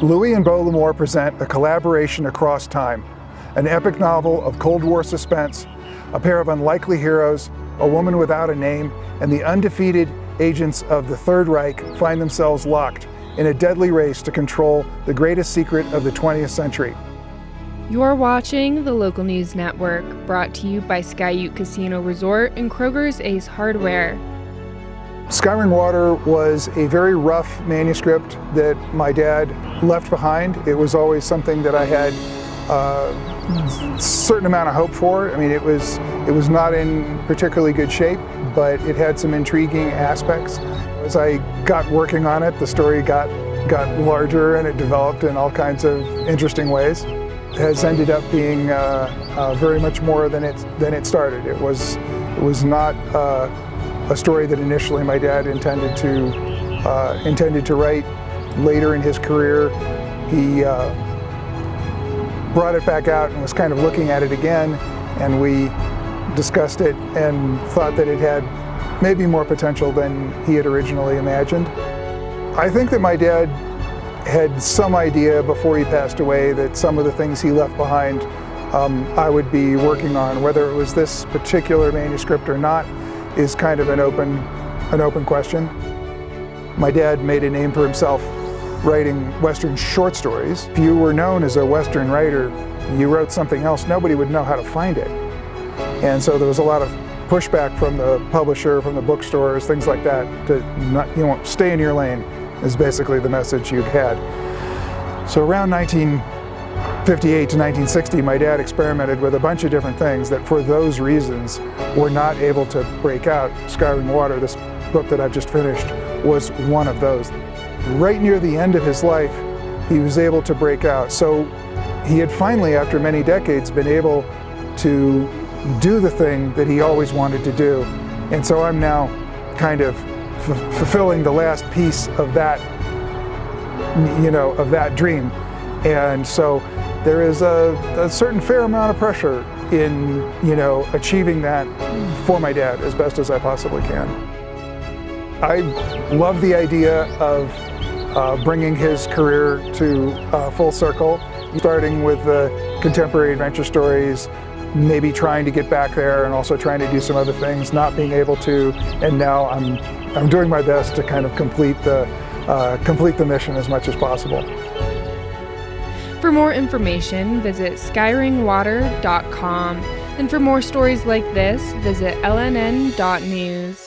Louis and Beau L'Amour present a collaboration across time, an epic novel of Cold War suspense, a pair of unlikely heroes, a woman without a name, and the undefeated agents of the Third Reich find themselves locked in a deadly race to control the greatest secret of the 20th century. You're watching the Local News Network, brought to you by Skyute Casino Resort and Kroger's Ace Hardware. Skyring Water was a very rough manuscript that my dad left behind. It was always something that I had a certain amount of hope for. I mean, it was not in particularly good shape, but it had some intriguing aspects. As I got working on it, the story got larger and it developed in all kinds of interesting ways. It has ended up being very much more than it started. It was not a story that initially my dad intended to write. Later in his career, he brought it back out and was kind of looking at it again, and we discussed it and thought that it had maybe more potential than he had originally imagined. I think that my dad had some idea before he passed away that some of the things he left behind I would be working on. Whether it was this particular manuscript or not is kind of an open question. My dad made a name for himself writing Western short stories. If you were known as a Western writer, you wrote something else, nobody would know how to find it. And so there was a lot of pushback from the publisher, from the bookstores, things like that, to not, stay in your lane is basically the message you'd had. So around 1958 to 1960, my dad experimented with a bunch of different things that for those reasons were not able to break out. Skyring Water, this book that I've just finished, was one of those. Right near the end of his life, he was able to break out. So he had finally, after many decades, been able to do the thing that he always wanted to do. And so I'm now kind of fulfilling the last piece of that, of that dream. And so there is a certain fair amount of pressure in, achieving that for my dad as best as I possibly can. I love the idea of bringing his career to full circle, starting with the contemporary adventure stories, maybe trying to get back there and also trying to do some other things, not being able to, and now I'm doing my best to kind of complete the mission as much as possible. For more information, visit skyringwater.com, and for more stories like this, visit lnn.news.